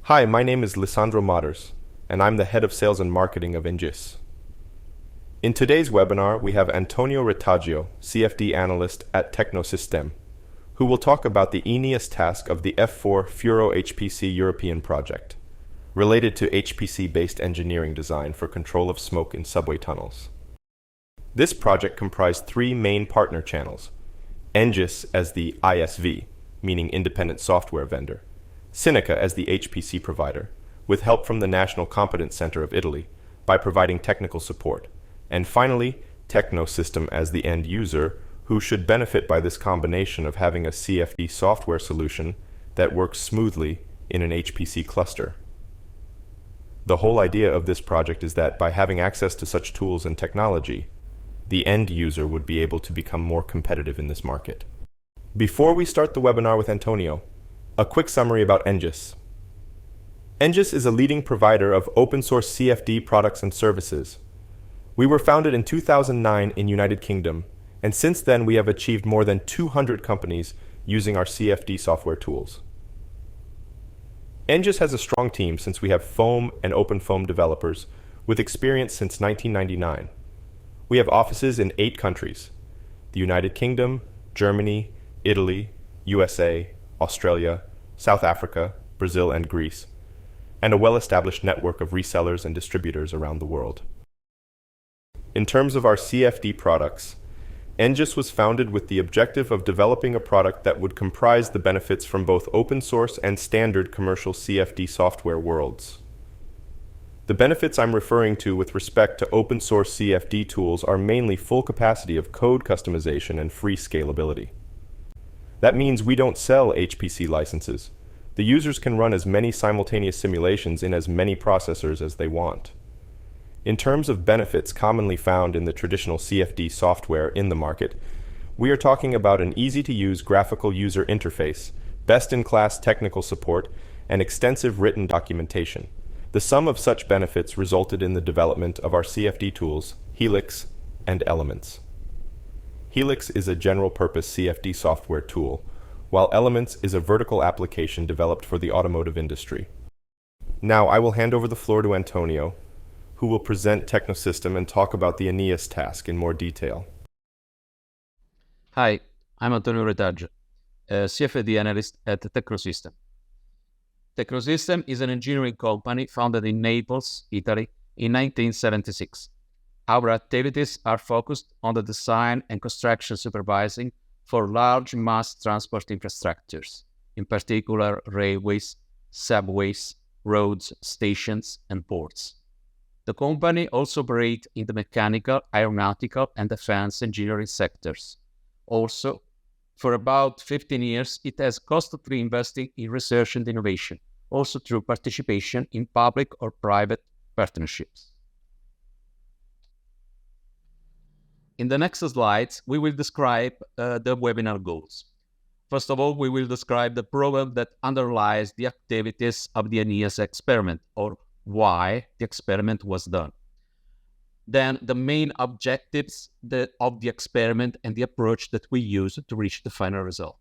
Hi, my name is Lisandro Matters, and I'm the Head of Sales and Marketing of ENGYS. In today's webinar, we have Antonio Retaggio, CFD Analyst at Tecnosistem, who will talk about the ENEAS task of the F4 Furo HPC European project, related to HPC-based engineering design for control of smoke in subway tunnels. This project comprised three main partner channels: ENGYS as the ISV, meaning independent software vendor, Sinica as the HPC provider, with help from the National Competence Center of Italy by providing technical support, and finally, Tecnosistem as the end user, who should benefit by this combination of having a CFD software solution that works smoothly in an HPC cluster. The whole idea of this project is that by having access to such tools and technology, the end user would be able to become more competitive in this market. Before we start the webinar with Antonio, a quick summary about ENGYS. ENGYS is a leading provider of open-source CFD products and services. We were founded in 2009 in United Kingdom, and since then we have achieved more than 200 companies using our CFD software tools. ENGYS has a strong team since we have foam and open foam developers with experience since 1999. We have offices in 8 countries: the United Kingdom, Germany, Italy, USA, Australia, South Africa, Brazil, and Greece, and a well-established network of resellers and distributors around the world. In terms of our CFD products, ENGYS was founded with the objective of developing a product that would comprise the benefits from both open source and standard commercial CFD software worlds. The benefits I'm referring to with respect to open source CFD tools are mainly full capacity of code customization and free scalability. That means we don't sell HPC licenses. The users can run as many simultaneous simulations in as many processors as they want. In terms of benefits commonly found in the traditional CFD software in the market, we are talking about an easy-to-use graphical user interface, best-in-class technical support, and extensive written documentation. The sum of such benefits resulted in the development of our CFD tools, Helix and Elements. Helix is a general-purpose CFD software tool, while Elements is a vertical application developed for the automotive industry. Now I will hand over the floor to Antonio, who will present Tecnosistem and talk about the AENEAS task in more detail. Hi, I'm Antonio Retaggio, a CFD analyst at Tecnosistem. Tecnosistem is an engineering company founded in Naples, Italy, in 1976. Our activities are focused on the design and construction supervising for large mass transport infrastructures, in particular railways, subways, roads, stations, and ports. The company also operates in the mechanical, aeronautical, and defense engineering sectors. Also, for about 15 years, it has constantly invested in research and innovation, also through participation in public or private partnerships. In the next slides, we will describe the webinar goals. First of all, we will describe the problem that underlies the activities of the AENEAS experiment, or why the experiment was done. Then, the main objectives of the experiment and the approach that we use to reach the final result.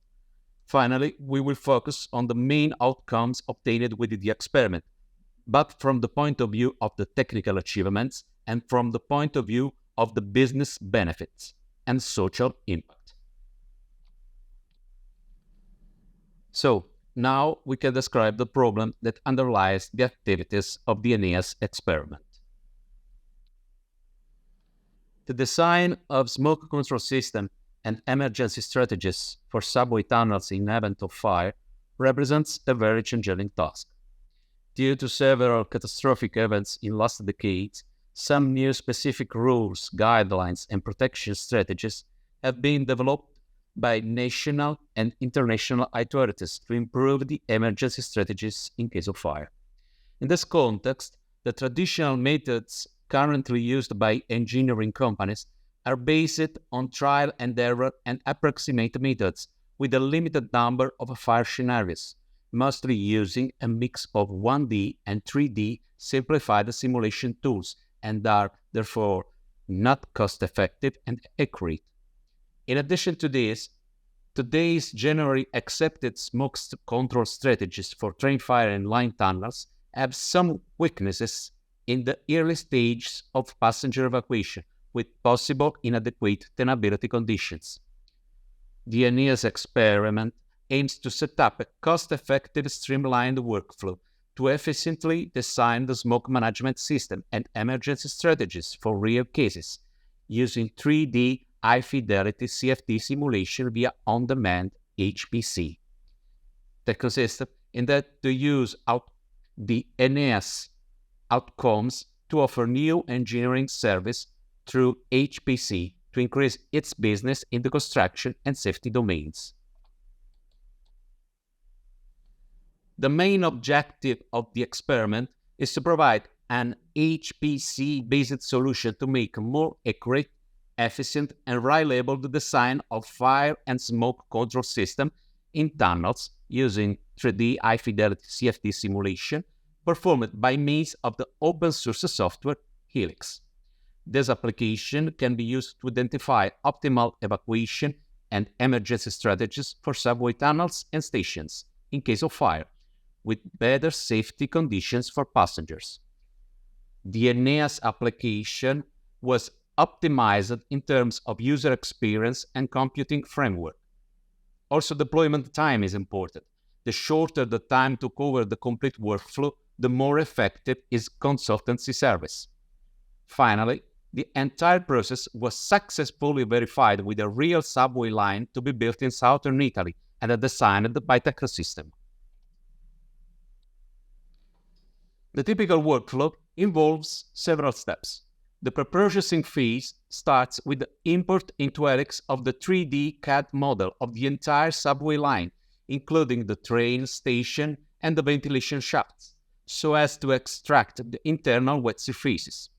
Finally, we will focus on the main outcomes obtained with the experiment, but from the point of view of the technical achievements and from the point of view of the business benefits and social impact. So, now we can describe the problem that underlies the activities of the AENEAS experiment. The design of smoke control system and emergency strategies for subway tunnels in event of fire represents a very challenging task. Due to several catastrophic events in last decades, some new specific rules, guidelines, and protection strategies have been developed by national and international authorities to improve the emergency strategies in case of fire. In this context, the traditional methods currently used by engineering companies are based on trial and error and approximate methods with a limited number of fire scenarios, mostly using a mix of 1D and 3D simplified simulation tools, and are therefore not cost-effective and accurate. In addition to this, Today's generally accepted smoke control strategies for train fire and line tunnels have some weaknesses in the early stages of passenger evacuation, with possible inadequate tenability conditions. The ENGYS experiment aims to set up a cost-effective, streamlined workflow to efficiently design the smoke management system and emergency strategies for real cases, using 3D high-fidelity CFD simulation via on-demand HPC. Tecnosistem in that to use the ENEAS outcomes to offer new engineering service through HPC to increase its business in the construction and safety domains. The main objective of the experiment is to provide an HPC-based solution to make a more accurate, efficient, and reliable design of fire and smoke control system in tunnels using 3D high-fidelity CFD simulation performed by means of the open-source software Helix. This application can be used to identify optimal evacuation and emergency strategies for subway tunnels and stations in case of fire, with better safety conditions for passengers. The ENEAS application was optimized in terms of user experience and computing framework. Also, deployment time is important. The shorter the time to cover the complete workflow, the more effective is consultancy service. Finally, the entire process was successfully verified with a real subway line to be built in southern Italy and designed by Tecnosistem. The typical workflow involves several steps. The pre-processing phase starts with the import into Helix of the 3D CAD model of the entire subway line, including the train station and the ventilation shafts, so as to extract the internal wet surfaces.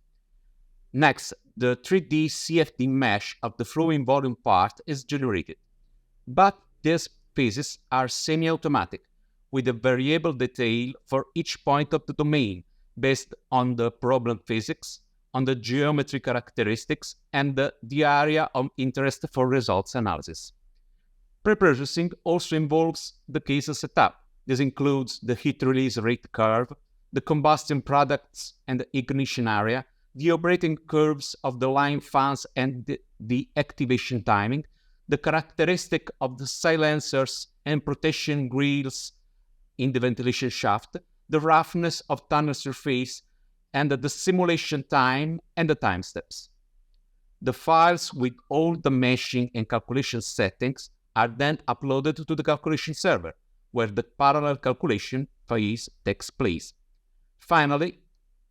Next, the 3D CFD mesh of the flowing volume part is generated. But these phases are semi-automatic, with a variable detail for each point of the domain, based on the problem physics, on the geometry characteristics, and the area of interest for results analysis. Pre-processing also involves the case setup. This includes the heat release rate curve, the combustion products and the ignition area, the operating curves of the line fans and the activation timing, the characteristic of the silencers and protection grills in the ventilation shaft, the roughness of tunnel surface, and the simulation time and the time steps. The files with all the meshing and calculation settings are then uploaded to the calculation server, where the parallel calculation phase takes place. Finally,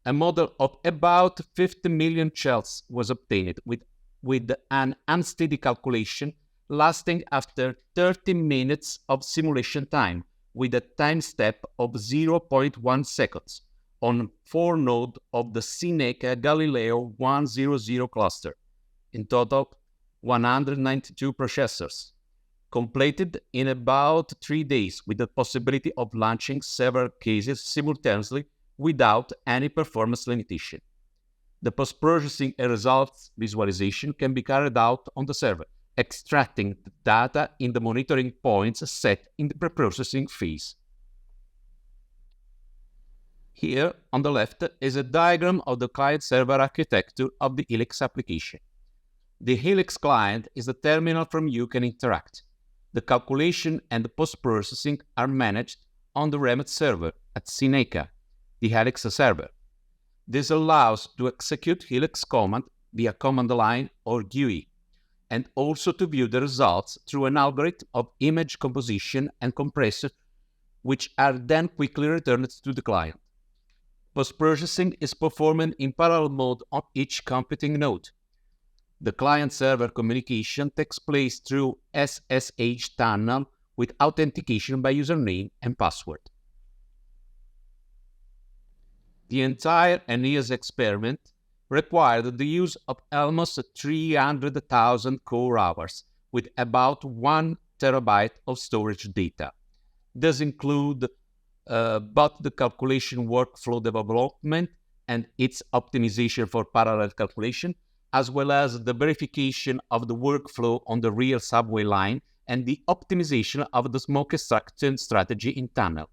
a model of about 50 million shells was obtained with an unsteady calculation lasting after 30 minutes of simulation time, with a time step of 0.1 seconds on 4 nodes of the Sineca Galileo 100 cluster. In total, 192 processors, completed in about 3 days, with the possibility of launching several cases simultaneously without any performance limitation. The post-processing and results visualization can be carried out on the server, extracting the data in the monitoring points set in the pre-processing phase. Here, on the left, is a diagram of the client-server architecture of the Helix application. The Helix client is the terminal from you can interact. The calculation and the post-processing are managed on the remote server at Sineca, the Helix server. This allows to execute Helix command via command line or GUI, and also to view the results through an algorithm of image composition and compressor, which are then quickly returned to the client. Post-processing is performed in parallel mode on each computing node. The client-server communication takes place through SSH tunnel with authentication by username and password. The entire ENEAS experiment required the use of almost 300,000 core hours with about 1 terabyte of storage data. This includes both the calculation workflow development and its optimization for parallel calculation, as well as the verification of the workflow on the real subway line and the optimization of the smoke extraction strategy in tunnel.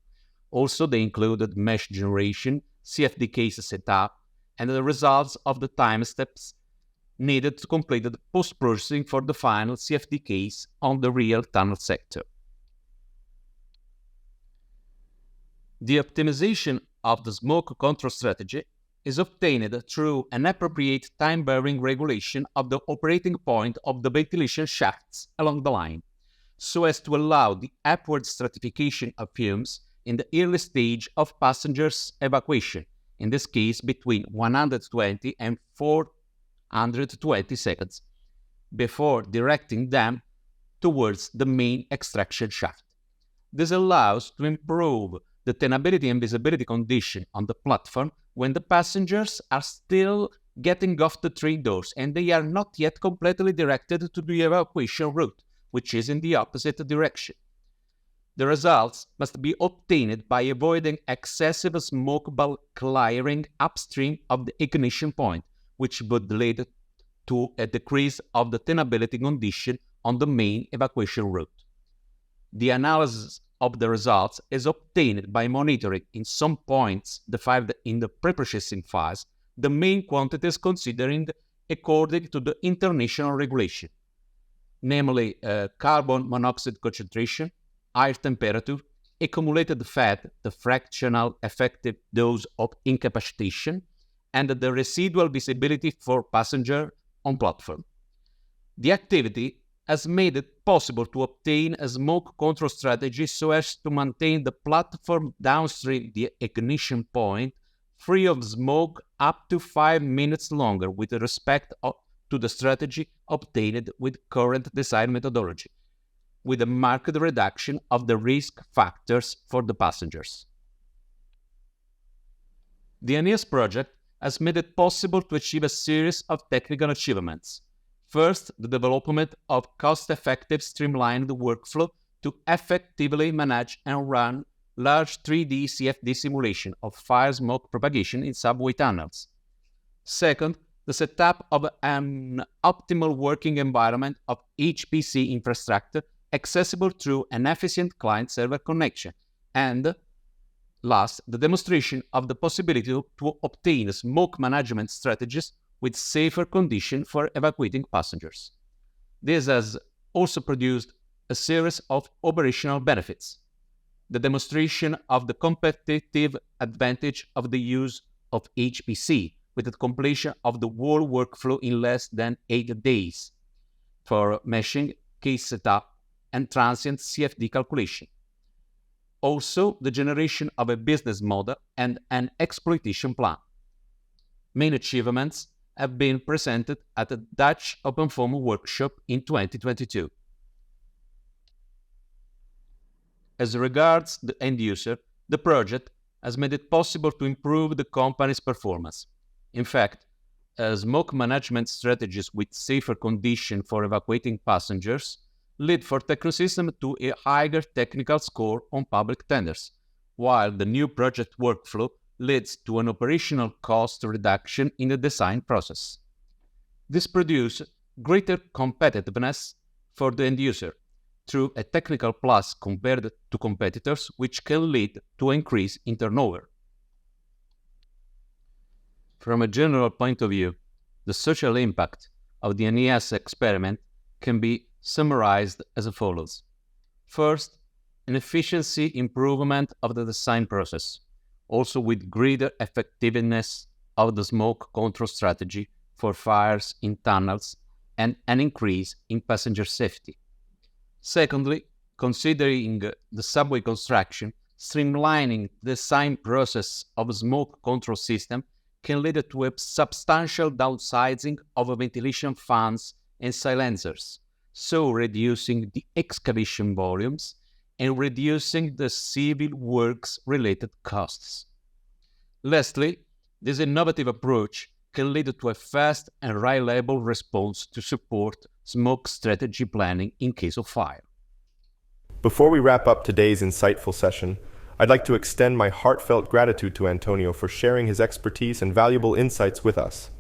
Also, they included mesh generation, CFD case setup, and the results of the time steps needed to complete the post-processing for the final CFD case on the real tunnel sector. The optimization of the smoke control strategy is obtained through an appropriate time-bearing regulation of the operating point of the ventilation shafts along the line, so as to allow the upward stratification of fumes in the early stage of passengers' evacuation, in this case between 120 and 420 seconds, before directing them towards the main extraction shaft. This allows to improve the tenability and visibility condition on the platform when the passengers are still getting off the train doors and they are not yet completely directed to the evacuation route, which is in the opposite direction. The results must be obtained by avoiding excessive smoke bulk clearing upstream of the ignition point, which would lead to a decrease of the tenability condition on the main evacuation route. The analysis of the results is obtained by monitoring in some points defined in the pre-processing phase the main quantities considered according to the international regulation, namely carbon monoxide concentration, air temperature, accumulated fat, the fractional effective dose of incapacitation, and the residual visibility for passenger on platform. The activity has made it possible to obtain a smoke control strategy so as to maintain the platform downstream the ignition point free of smoke up to 5 minutes longer with respect to the strategy obtained with current design methodology, with a marked reduction of the risk factors for the passengers. The ENGYS project has made it possible to achieve a series of technical achievements. First, the development of cost-effective streamlined workflow to effectively manage and run large 3D CFD simulation of fire smoke propagation in subway tunnels. Second, the setup of an optimal working environment of HPC infrastructure accessible through an efficient client-server connection. And last, the demonstration of the possibility to obtain smoke management strategies with safer conditions for evacuating passengers. This has also produced a series of operational benefits. The demonstration of the competitive advantage of the use of HPC with the completion of the whole workflow in less than 8 days for meshing, case setup, and transient CFD calculation. Also, the generation of a business model and an exploitation plan. Main achievements have been presented at the Dutch Open Forum workshop in 2022. As regards the end user, the project has made it possible to improve the company's performance. In fact, smoke management strategies with safer conditions for evacuating passengers lead for Tecnosistem to a higher technical score on public tenders, while the new project workflow leads to an operational cost reduction in the design process. This produces greater competitiveness for the end user through a technical plus compared to competitors, which can lead to an increase in turnover. From a general point of view, the social impact of the ENEAS experiment can be summarized as follows. First, an efficiency improvement of the design process, also with greater effectiveness of the smoke control strategy for fires in tunnels and an increase in passenger safety. Secondly, considering the subway construction, streamlining the design process of a smoke control system can lead to a substantial downsizing of ventilation fans and silencers, so reducing the excavation volumes and reducing the civil works-related costs. Lastly, this innovative approach can lead to a fast and reliable response to support smoke strategy planning in case of fire. Before we wrap up today's insightful session, I'd like to extend my heartfelt gratitude to Antonio for sharing his expertise and valuable insights with us.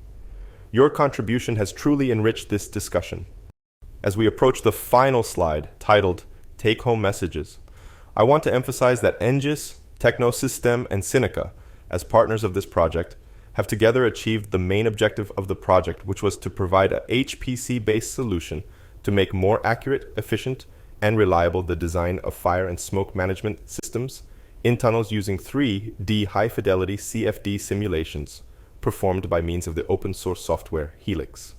Your contribution has truly enriched this discussion. As we approach the final slide, titled Take-Home Messages, I want to emphasize that ENGYS, Tecnosistem, and Sinica, as partners of this project, have together achieved the main objective of the project, which was to provide a HPC-based solution to make more accurate, efficient, and reliable the design of fire and smoke management systems in tunnels using 3D high-fidelity CFD simulations performed by means of the open-source software Helix.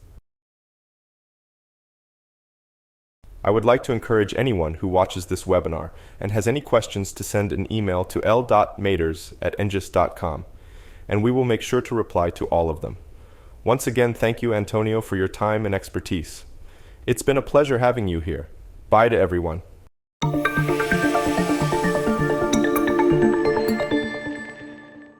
I would like to encourage anyone who watches this webinar and has any questions to send an email to l.maters@engis.com, and we will make sure to reply to all of them. Once again, thank you, Antonio, for your time and expertise. It's been a pleasure having you here. Bye to everyone.